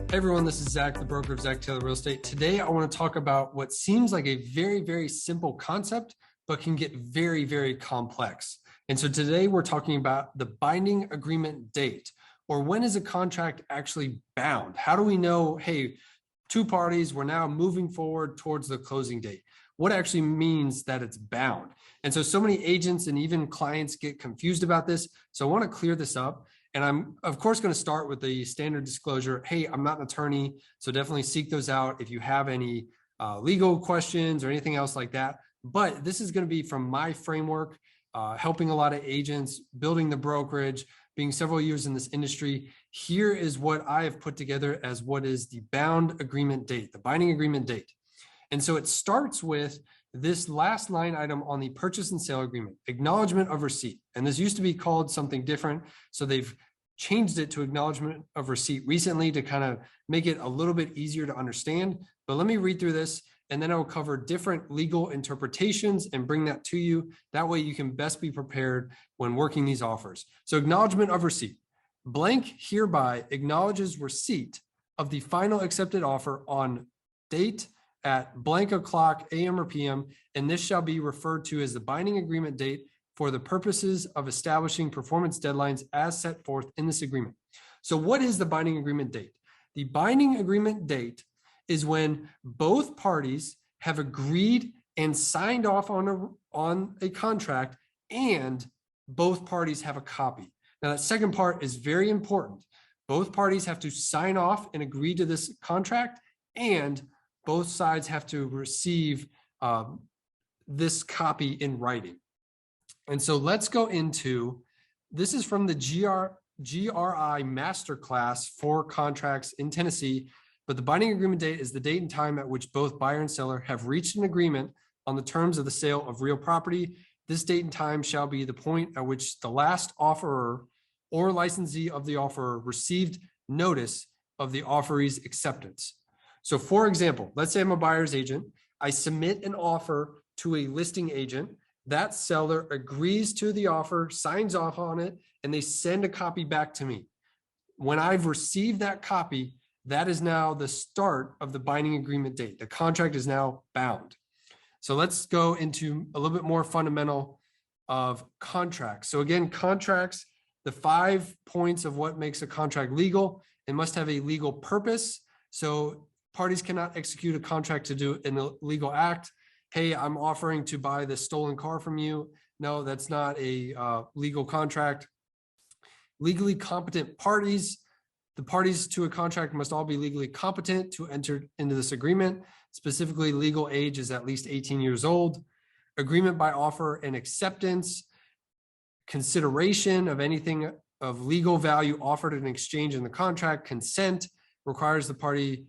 Hey everyone, this is Zach, the broker of Zach Taylor Real Estate. Today, I want to talk about what seems like a very, very simple concept, but can get very, very complex. And so today we're talking about the binding agreement date, or when is a contract actually bound? How do we know, hey, two parties, we're now moving forward towards the closing date? What actually means that it's bound? And so many agents and even clients get confused about this. So I want to clear this up. And I'm, of course, going to start with the standard disclosure. Hey, I'm not an attorney, so definitely seek those out if you have any legal questions or anything else like that. But this is going to be from my framework, helping a lot of agents, building the brokerage, being several years in this industry. Here is what I have put together as what is the bound agreement date, the binding agreement date. And so it starts with this last line item on the purchase and sale agreement, acknowledgement of receipt. And this used to be called something different. So they've changed it to acknowledgement of receipt recently to kind of make it a little bit easier to understand. But let me read through this, and then I will cover different legal interpretations and bring that to you. That way you can best be prepared when working these offers. So acknowledgement of receipt. Blank hereby acknowledges receipt of the final accepted offer on date at blank o'clock AM or PM, and this shall be referred to as the binding agreement date for the purposes of establishing performance deadlines as set forth in this agreement. So what is the binding agreement date? The binding agreement date is when both parties have agreed and signed off on a contract and both parties have a copy. Now that second part is very important. Both parties have to sign off and agree to this contract, and both sides have to receive this copy in writing. And so let's go into, this is from the GRI Masterclass for contracts in Tennessee, but the binding agreement date is the date and time at which both buyer and seller have reached an agreement on the terms of the sale of real property. This date and time shall be the point at which the last offerer or licensee of the offerer received notice of the offeree's acceptance. So for example, let's say I'm a buyer's agent. I submit an offer to a listing agent. That seller agrees to the offer, signs off on it, and they send a copy back to me. When I've received that copy, that is now the start of the binding agreement date. The contract is now bound. So let's go into a little bit more fundamental of contracts. So again, contracts, the 5 points of what makes a contract legal. It must have a legal purpose. So parties cannot execute a contract to do an illegal act. Hey, I'm offering to buy this stolen car from you. No, that's not a legal contract. Legally competent parties. The parties to a contract must all be legally competent to enter into this agreement. Specifically, legal age is at least 18 years old. Agreement by offer and acceptance. Consideration of anything of legal value offered in exchange in the contract. Consent requires the party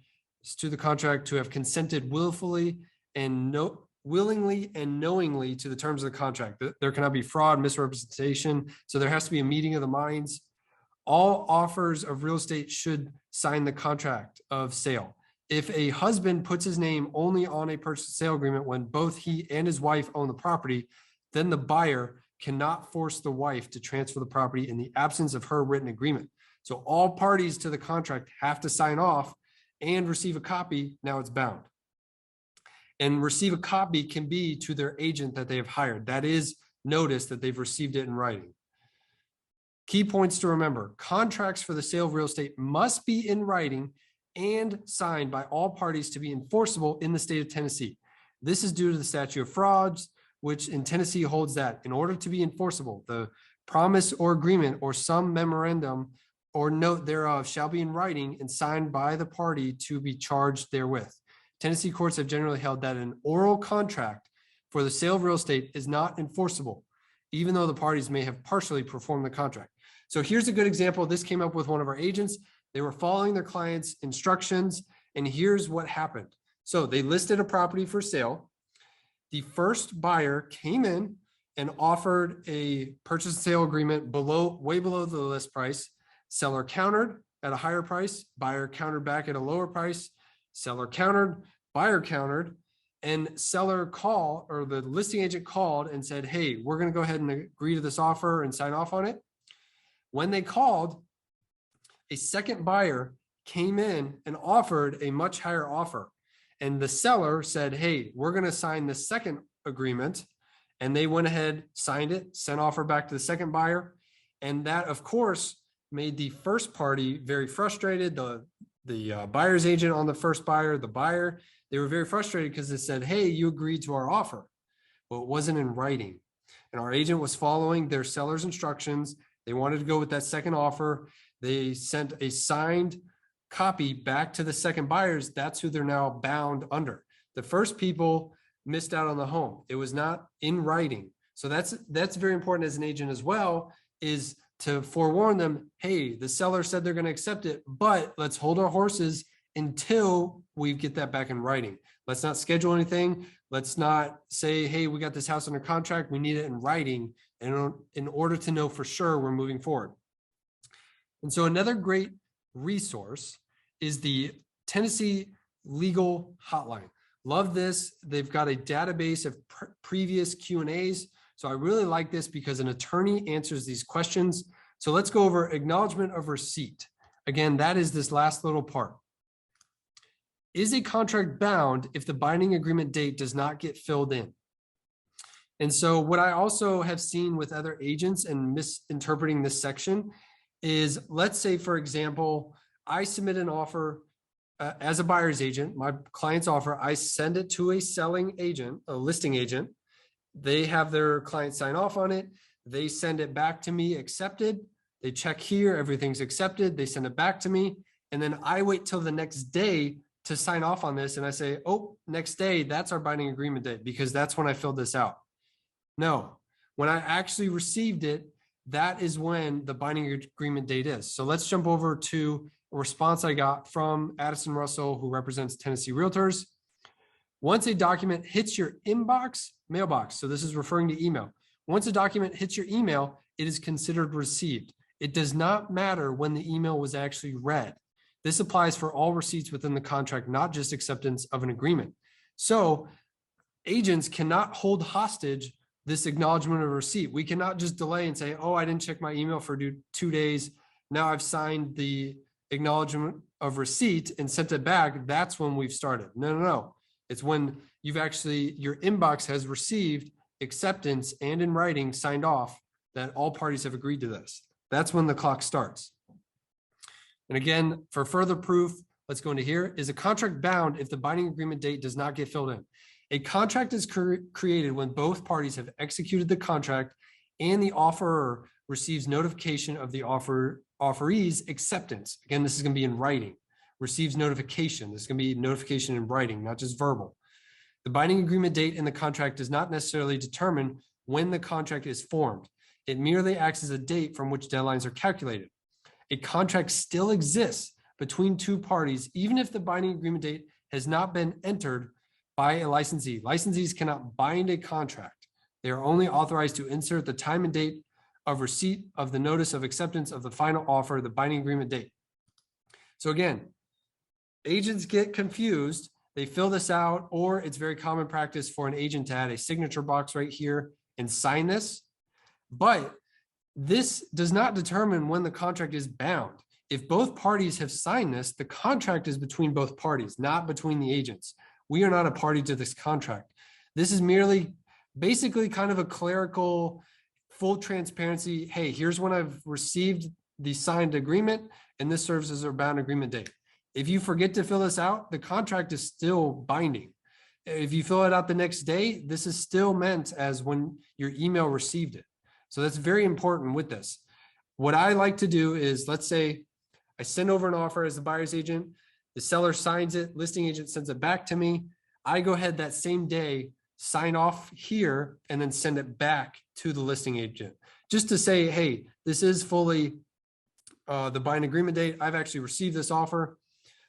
to the contract to have consented willingly and knowingly to the terms of the contract. There cannot be fraud, misrepresentation. So there has to be a meeting of the minds. All offers of real estate should sign the contract of sale. If a husband puts his name only on a purchase and sale agreement when both he and his wife own the property, then the buyer cannot force the wife to transfer the property in the absence of her written agreement. So all parties to the contract have to sign off and receive a copy. Now it's bound. And receive a copy can be to their agent that they have hired. That is notice that they've received it in writing. Key points to remember: contracts for the sale of real estate must be in writing and signed by all parties to be enforceable in the state of Tennessee. This is due to the statute of frauds, which in Tennessee holds that in order to be enforceable, the promise or agreement or some memorandum or note thereof shall be in writing and signed by the party to be charged therewith. Tennessee courts have generally held that an oral contract for the sale of real estate is not enforceable, even though the parties may have partially performed the contract. So here's a good example. This came up with one of our agents. They were following their client's instructions, and here's what happened. So they listed a property for sale. The first buyer came in and offered a purchase and sale agreement way below the list price. Seller countered at a higher price, buyer countered back at a lower price, seller countered, buyer countered, and the listing agent called and said, hey, we're going to go ahead and agree to this offer and sign off on it. When they called, a second buyer came in and offered a much higher offer. And the seller said, hey, we're going to sign the second agreement. And they went ahead, signed it, sent offer back to the second buyer. And that, of course, made the first party very frustrated. The buyer's agent on the first buyer, the buyer, they were very frustrated because they said, hey, you agreed to our offer. Well, it wasn't in writing. And our agent was following their seller's instructions. They wanted to go with that second offer. They sent a signed copy back to the second buyers. That's who they're now bound under. The first people missed out on the home. It was not in writing. So that's very important as an agent as well, is to forewarn them, hey, the seller said they're going to accept it, but let's hold our horses until we get that back in writing. Let's not schedule anything. Let's not say, hey, we got this house under contract. We need it in writing in order to know for sure we're moving forward. And so another great resource is the Tennessee Legal Hotline. Love this. They've got a database of previous Q&As. So I really like this because an attorney answers these questions. So let's go over acknowledgement of receipt. Again, that is this last little part. Is a contract bound if the binding agreement date does not get filled in? And so what I also have seen with other agents and misinterpreting this section is, let's say, for example, I submit an offer as a buyer's agent, my client's offer, I send it to a selling agent, a listing agent. They have their client sign off on it. They send it back to me, accepted. They check here, everything's accepted. They send it back to me. And then I wait till the next day to sign off on this. And I say, oh, next day, that's our binding agreement date because that's when I filled this out. No, when I actually received it, that is when the binding agreement date is. So let's jump over to a response I got from Addison Russell, who represents Tennessee Realtors. Once a document hits your mailbox, so this is referring to email. Once a document hits your email, it is considered received. It does not matter when the email was actually read. This applies for all receipts within the contract, not just acceptance of an agreement. So agents cannot hold hostage this acknowledgement of receipt. We cannot just delay and say, oh, I didn't check my email for 2 days. Now I've signed the acknowledgement of receipt and sent it back. That's when we've started. No. It's when you've actually, your inbox has received acceptance and in writing signed off that all parties have agreed to this. That's when the clock starts. And again, for further proof, let's go into here. Is a contract bound if the binding agreement date does not get filled in? A contract is created when both parties have executed the contract and the offeror receives notification of the offeree's acceptance. Again, this is going to be in writing. Receives notification. This is going to be notification in writing, not just verbal. The binding agreement date in the contract does not necessarily determine when the contract is formed. It merely acts as a date from which deadlines are calculated. A contract still exists between two parties, even if the binding agreement date has not been entered by a licensee. Licensees cannot bind a contract. They are only authorized to insert the time and date of receipt of the notice of acceptance of the final offer, the binding agreement date. So again, agents get confused. They fill this out, or it's very common practice for an agent to add a signature box right here and sign this. But this does not determine when the contract is bound. If both parties have signed this, the contract is between both parties, not between the agents. We are not a party to this contract. This is merely basically kind of a clerical, full transparency. Hey, here's when I've received the signed agreement, and this serves as our bound agreement date. If you forget to fill this out, the contract is still binding. If you fill it out the next day, this is still meant as when your email received it. So that's very important with this. What I like to do is, let's say I send over an offer as the buyer's agent, the seller signs it, listing agent sends it back to me. I go ahead that same day, sign off here, and then send it back to the listing agent just to say, hey, this is fully the buying agreement date. I've actually received this offer.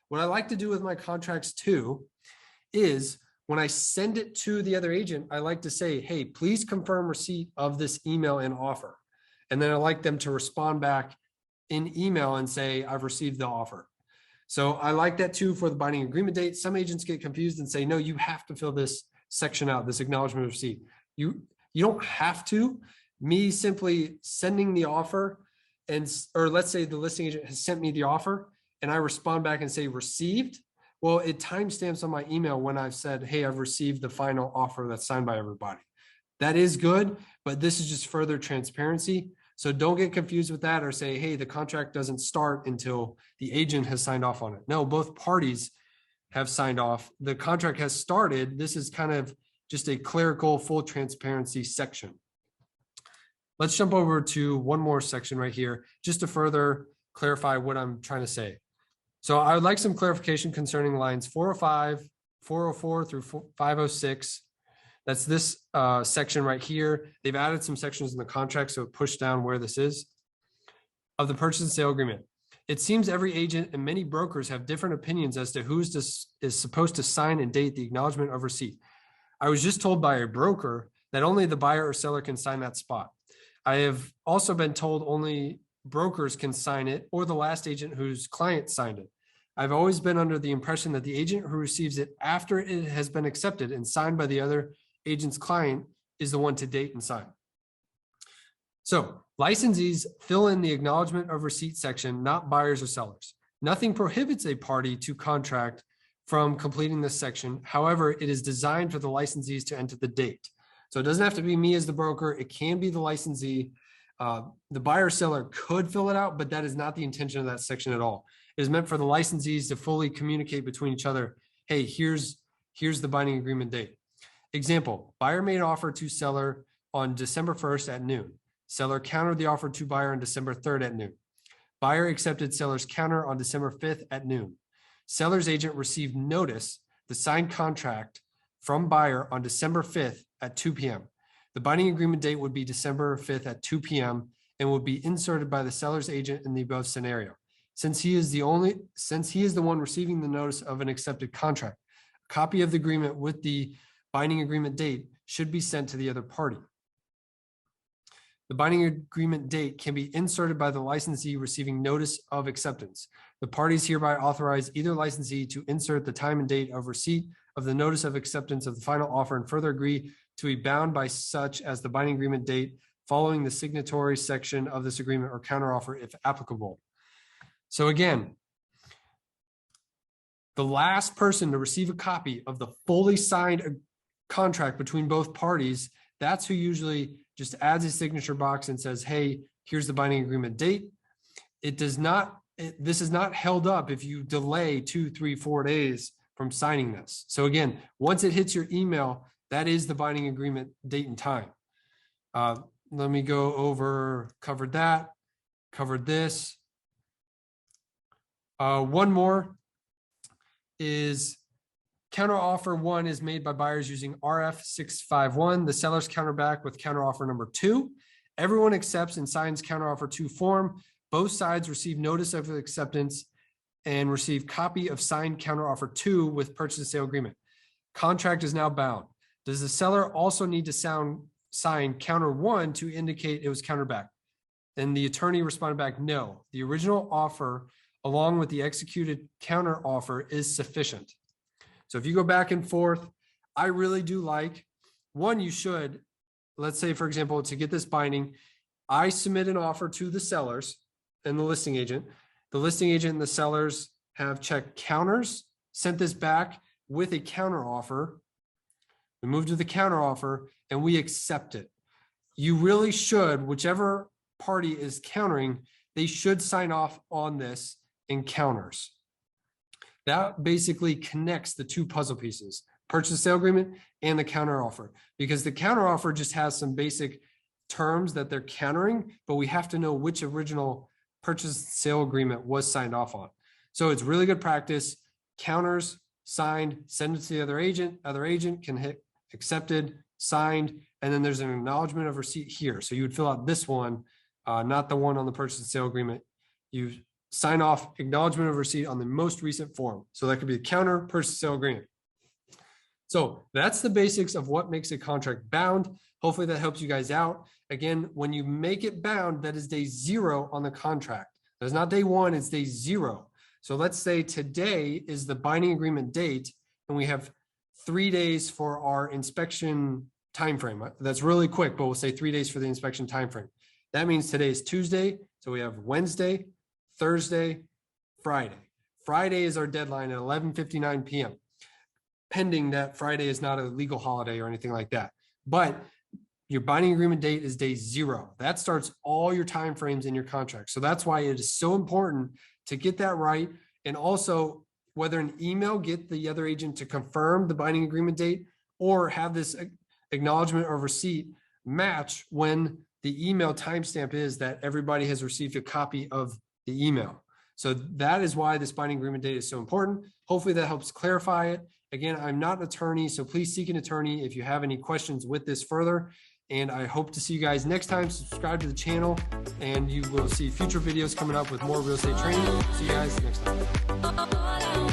What I like to do with my contracts too is when I send it to the other agent, I like to say, hey, please confirm receipt of this email and offer. And then I like them to respond back in email and say, I've received the offer. So I like that too for the binding agreement date. Some agents get confused and say, no, you have to fill this section out, this acknowledgement of receipt. You don't have to. Me simply sending the offer, or let's say the listing agent has sent me the offer, and I respond back and say received, well, it timestamps on my email when I've said, hey, I've received the final offer that's signed by everybody. That is good, but this is just further transparency. So don't get confused with that or say, hey, the contract doesn't start until the agent has signed off on it. No, both parties have signed off. The contract has started. This is kind of just a clerical full transparency section. Let's jump over to one more section right here, just to further clarify what I'm trying to say. So I would like some clarification concerning lines 405, 404 through 506. That's this section right here. They've added some sections in the contract, so it pushed down where this is. Of the purchase and sale agreement. It seems every agent and many brokers have different opinions as to who is supposed to sign and date the acknowledgement of receipt. I was just told by a broker that only the buyer or seller can sign that spot. I have also been told only brokers can sign it or the last agent whose client signed it. I've always been under the impression that the agent who receives it after it has been accepted and signed by the other agent's client is the one to date and sign. So licensees fill in the acknowledgement of receipt section, not buyers or sellers. Nothing prohibits a party to contract from completing this section. However, it is designed for the licensees to enter the date. So it doesn't have to be me as the broker. It can be the licensee. The buyer or seller could fill it out, but that is not the intention of that section at all. It is meant for the licensees to fully communicate between each other. Hey, here's the binding agreement date. Example, buyer made an offer to seller on December 1st at noon. Seller countered the offer to buyer on December 3rd at noon. Buyer accepted seller's counter on December 5th at noon. Seller's agent received notice, the signed contract from buyer on December 5th at 2 p.m. The binding agreement date would be December 5th at 2 p.m. and would be inserted by the seller's agent in the above scenario. Since he is the one receiving the notice of an accepted contract, a copy of the agreement with the binding agreement date should be sent to the other party. The binding agreement date can be inserted by the licensee receiving notice of acceptance. The parties hereby authorize either licensee to insert the time and date of receipt of the notice of acceptance of the final offer and further agree to be bound by such as the binding agreement date following the signatory section of this agreement or counteroffer if applicable. So again, the last person to receive a copy of the fully signed contract between both parties, that's who usually just adds a signature box and says, hey, here's the binding agreement date. This is not held up if you delay 2, 3, 4 days from signing this. So again, once it hits your email, that is the binding agreement date and time. Let me go over, covered that, covered this. One more is counteroffer 1 is made by buyers using RF651. The sellers counter back with counteroffer number 2. Everyone accepts and signs counteroffer 2 form. Both sides receive notice of acceptance and receive copy of signed counteroffer 2 with purchase and sale agreement. Contract is now bound. Does the seller also need to sign counter 1 to indicate it was counterback? And the attorney responded back, no. The original offer along with the executed counteroffer is sufficient. So if you go back and forth, I really do like, one, you should, let's say, for example, to get this binding, I submit an offer to the sellers and the listing agent. The listing agent and the sellers have checked counters, sent this back with a counteroffer. We move to the counteroffer and we accept it. You really should, whichever party is countering, they should sign off on this in counters. That basically connects the two puzzle pieces, purchase and sale agreement and the counteroffer, because the counteroffer just has some basic terms that they're countering, but we have to know which original purchase and sale agreement was signed off on. So it's really good practice. Counters, signed, send it to the other agent can hit accepted, signed, and then there's an acknowledgement of receipt here. So you would fill out this one, not the one on the purchase and sale agreement. You sign off acknowledgement of receipt on the most recent form. So that could be a counter, purchase, sale agreement. So that's the basics of what makes a contract bound. Hopefully that helps you guys out. Again, when you make it bound, that is day 0 on the contract. That's not day 1, it's day 0. So let's say today is the binding agreement date, and we have 3 days for our inspection timeframe. That's really quick, but we'll say 3 days for the inspection timeframe. That means today is Tuesday. So we have Wednesday, Thursday, Friday. Friday is our deadline at 11:59 p.m. pending that Friday is not a legal holiday or anything like that. But your binding agreement date is day 0. That starts all your time frames in your contract. So that's why it is so important to get that right. And also whether an email get the other agent to confirm the binding agreement date or have this acknowledgement or receipt match when the email timestamp is that everybody has received a copy of the email. So that is why this binding agreement date is so important. Hopefully that helps clarify it. Again, I'm not an attorney, so please seek an attorney if you have any questions with this further. And I hope to see you guys next time. Subscribe to the channel, and you will see future videos coming up with more real estate training. See you guys next time.